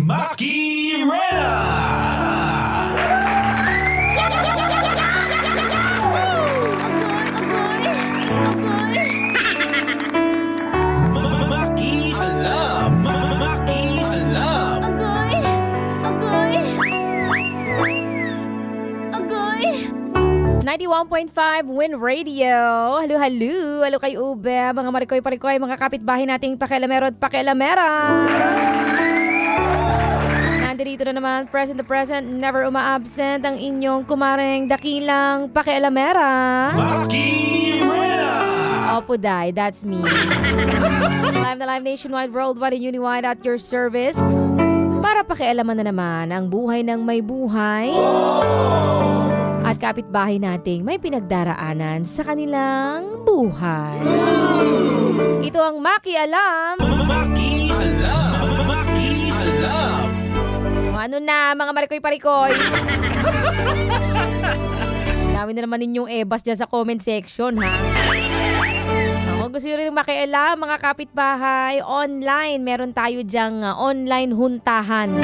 Maki Rena! Maki Alam! Maki Alam! 91.5 Win Radio. Halo kay Ube, mga marikoy-parikoy, mga kapitbahay nating pakialamero at pakialamera. Nandito na naman, present never uma-absent ang inyong kumareng dakilang pakialamera. Maki Rena! Opo, Day, that's me. Live na live nationwide, worldwide, and unified at your service. Para pakialaman na naman ang buhay ng may buhay. At kapitbahay nating may pinagdaraanan sa kanilang buhay. Ito ang Maki Alam. Maki Alam! Maki Alam! Ano na mga marikoy-parikoy? Dami na naman ninyong ebas dyan sa comment section, ha? Kung gusto nyo rin makialam, mga kapitbahay, online, meron tayo dyang online huntahan.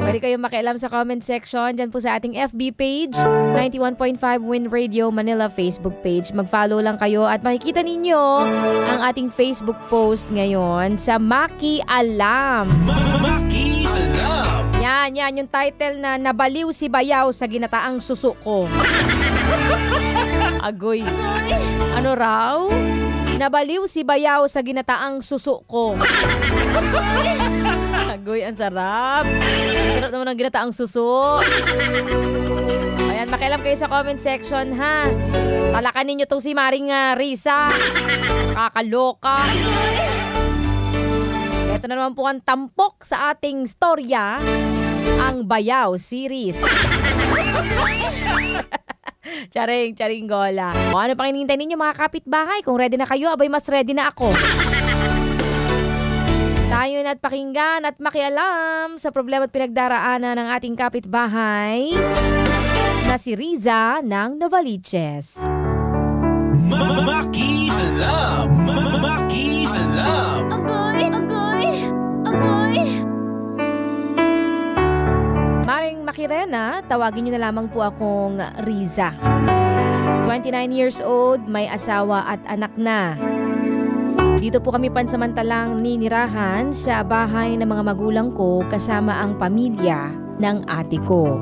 Pwede kayong makialam sa comment section dyan po sa ating FB page, 91.5 Win Radio Manila Facebook page. Mag-follow lang kayo at makikita ninyo ang ating Facebook post ngayon sa Maki Alam. Maki Alam! Yan yung title na Nabaliw si Bayaw sa ginataang susuko. Agoy. Ano raw? Nabaliw si Bayaw sa ginataang susuko. Agoy, ang sarap. Ang sarap naman ng ginataang suso. Ayan, makialam kayo sa comment section, ha? Talakan ninyo tong si Maring Risa. Kakaloka. Ito na naman po ang tampok sa ating storya, ang Bayaw series. Charing gola. O ano pang hinihintay ninyo mga kapitbahay? Kung ready na kayo, abay mas ready na ako. Tayo na't pakinggan at makialam sa problema at pinagdaraanan ng ating kapitbahay na si Riza ng Novaliches. Maki Alam! Maki Alam! Maring Makirena, tawagin nyo na lamang po akong Riza. 29 years old, may asawa at anak na. Dito po kami pansamantalang ninirahan sa bahay ng mga magulang ko kasama ang pamilya ng ate ko.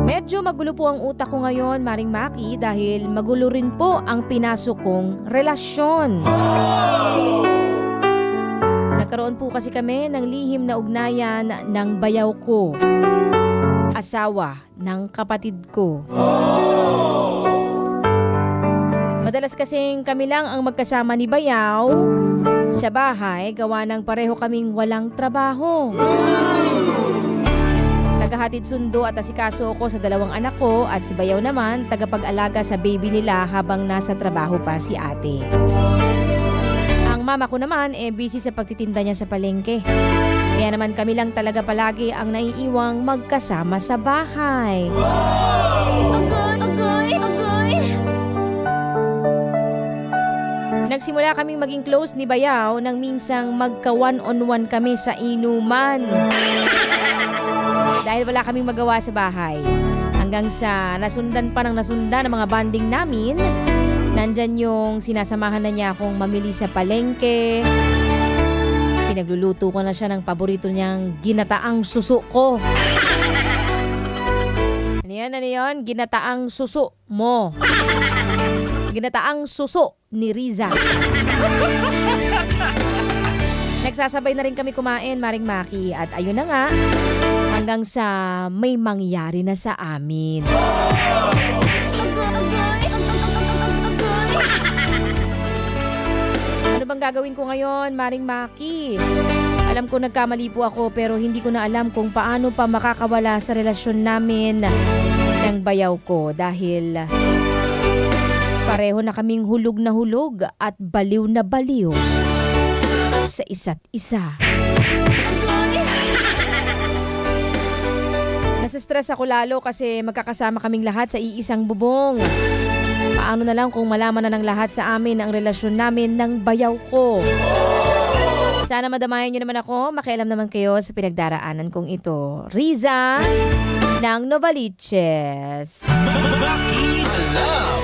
Medyo magulo po ang utak ko ngayon, Maring Maki, dahil magulo rin po ang pinasok kong relasyon. Nagkaroon po kasi kami ng lihim na ugnayan ng bayaw ko, asawa ng kapatid ko. Madalas kasing kami lang ang magkasama ni Bayaw sa bahay, gawa ng pareho kaming walang trabaho. Tagahatid sundo at asikaso ko sa dalawang anak ko at si Bayaw naman tagapag-alaga sa baby nila habang nasa trabaho pa si ate. Ang mama ko naman busy sa pagtitinda niya sa palengke. Kaya naman kami lang talaga palagi ang naiiwang magkasama sa bahay. Nagsimula kaming maging close ni Bayaw nang minsang magka one-on-one kami sa inuman. Dahil wala kaming magawa sa bahay. Hanggang sa nasundan ng mga banding namin, nandyan yung sinasamahan na niya akong mamili sa palengke. Pinagluluto ko na siya ng paborito niyang ginataang suso ko. Ano yun? Ginataang suso mo. Ginataang suso ni Riza. Nagsasabay na rin kami kumain, Maring Maki. At ayun na nga, hanggang sa may mangyari na sa amin. Ano bang gagawin ko ngayon, Maring Maki? Alam ko nagkamali po ako pero hindi ko na alam kung paano pa makakawala sa relasyon namin ng bayaw ko dahil pareho na kaming hulog na hulog at baliw na baliw sa isa't isa. Nasa-stress ako lalo kasi magkakasama kaming lahat sa iisang bubong. Paano na lang kung malaman na ng lahat sa amin ang relasyon namin ng bayaw ko? Sana madamayan nyo naman ako. Makialam naman kayo sa pinagdaraanan kong ito. Riza ng Novaliches. Maki Alam.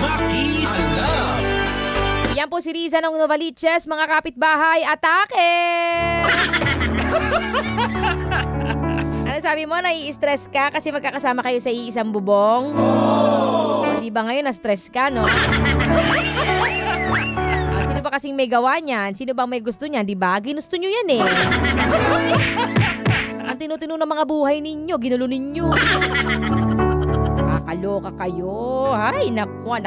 Maki Alam. Yan po si Riza ng Novaliches. Mga kapitbahay, atake! Ano sabi mo, nai-stress ka kasi magkakasama kayo sa iisang bubong? Di ba ngayon na-stress ka, no? Sino ba kasing may gawa niyan? Sino bang may gusto niyan? Di ba? Ginusto nyo yan eh. Ang tinutino ng mga buhay ninyo, ginulo ninyo. Kakaloka kayo. Ay, nakwa.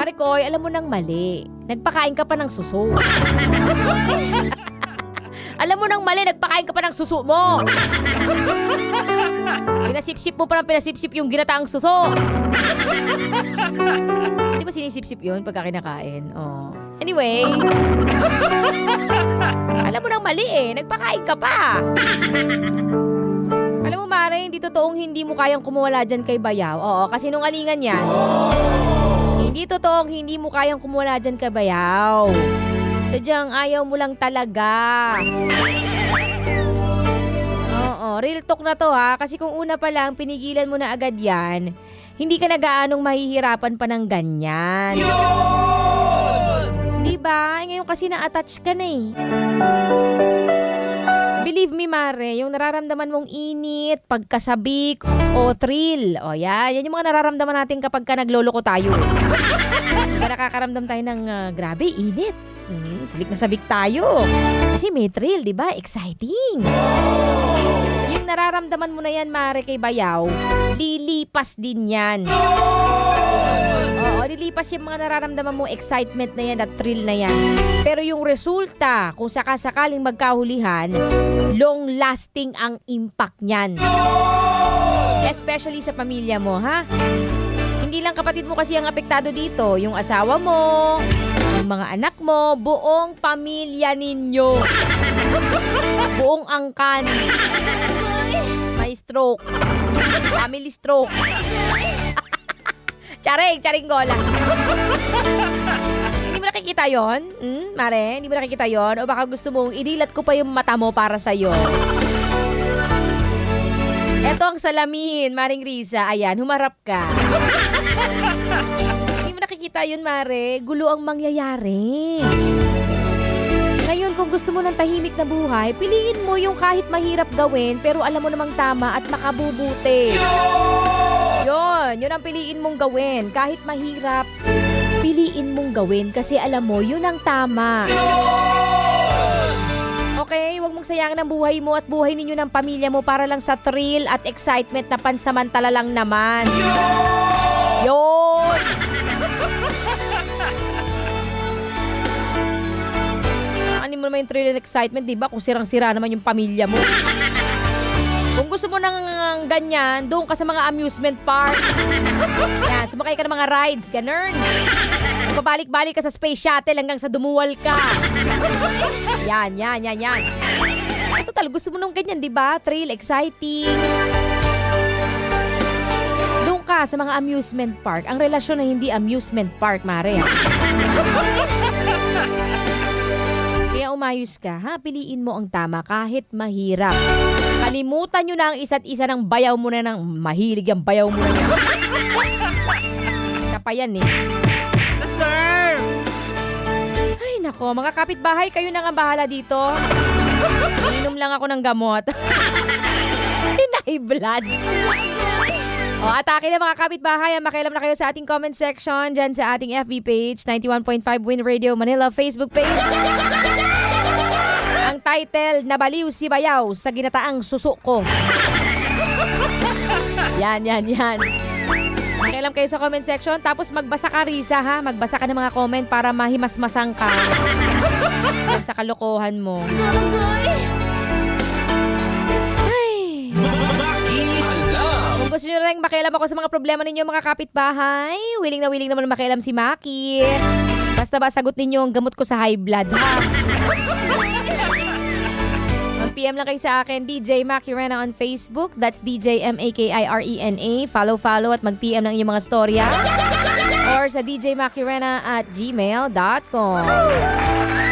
Marikoy, alam mo nang mali. Nagpakain ka pa ng suso. Alam mo nang mali, nagpakain ka pa ng suso mo. Pinasipsip mo pa ng pinasipsip yung ginataang suso. Di ba sinisipsip yun pagka kinakain? Oh. Anyway. Alam mo nang mali eh, nagpakain ka pa. Alam mo Mare, hindi totoong hindi mo kayang kumuwala dyan kay Bayaw. Oo, kasi nung alingan yan. Hindi totoong hindi mo kayang kumuwala dyan kay Bayaw. Sadyang ayaw mo lang talaga. Oo, real talk na to ha. Kasi kung una pa lang, pinigilan mo na agad yan, hindi ka na gaanong mahihirapan pa ng ganyan. Diba? Ngayon kasi na-attach ka na eh. Believe me, Mare, yung nararamdaman mong init, pagkasabik, o thrill. O yan yung mga nararamdaman natin kapag ka nagloloko tayo. Diba nakakaramdam tayo ng grabe, init. Sabik na sabik tayo. Kasi may thrill, di ba? Exciting. Yung nararamdaman mo na yan, Mare, kay Bayaw, lilipas din yan. Oo, lilipas yung mga nararamdaman mo, excitement na yan at thrill na yan. Pero yung resulta, kung sakasakaling magkahulihan, long-lasting ang impact niyan. Especially sa pamilya mo, ha? Hindi lang kapatid mo kasi ang apektado dito. Yung asawa mo, yung mga anak mo, buong pamilya ninyo. Buong angkan. May stroke. Family stroke. Charing gola. Hindi mo nakikita yon? Mare, hindi mo nakikita yon? O baka gusto mong idilat ko pa yung mata mo para sa'yo? Eto ang salamin, Maring Riza. Ayan, humarap ka. Hindi mo nakikita yun, Mare. Gulo ang mangyayari. Ngayon, kung gusto mo ng tahimik na buhay, piliin mo yung kahit mahirap gawin, pero alam mo namang tama at makabubuti. Yun ang piliin mong gawin. Kahit mahirap, piliin mong gawin kasi alam mo, yun ang tama. Okay, huwag mong sayangin ang buhay mo at buhay ninyo ng pamilya mo para lang sa thrill at excitement na pansamantala lang naman. Yun! Ano mo naman yung thrill and excitement, di ba? Kung sirang-sira naman yung pamilya mo. Kung gusto mo ng ganyan, doon ka sa mga amusement park. Yan, sumakay ka ng mga rides, ganun. Babalik-balik ka sa space shuttle hanggang sa dumuwal ka. Yan. Total, gusto mo nung ganyan, di ba? Thrill, exciting. Doon ka sa mga amusement park. Ang relasyon na hindi amusement park, Mare. Kaya umayos ka, ha? Piliin mo ang tama kahit mahirap. Kalimutan nyo na ang isa't isa ng bayaw mo na ng mahilig ang bayaw mo na. Kapayan eh. Ay nako, mga kapitbahay, kayo na nga bahala dito. Inom lang ako ng gamot. High blood. O, atake na mga kapitbahay. Makialam na kayo sa ating comment section dyan sa ating FB page, 91.5 Win Radio Manila Facebook page. Ang title, Nabaliw si Bayaw sa ginataang suso ko. Yan. Makialam kayo sa comment section. Tapos magbasa ka, Riza, ha? Magbasa ka ng mga comment para mahimasmasang ka sa kalokohan mo. Ay. Maki Alam. Kung gusto nyo rin makialam ako sa mga problema ninyo, mga kapitbahay, willing naman makialam si Maki. Basta ba sagot ninyo ang gamot ko sa high blood, ha? Mag-PM lang kayo sa akin, DJ Maki Rena on Facebook. That's DJ MAKIRENA. Follow at mag-PM ng inyong mga storya. O or sa djmakirena@gmail.com.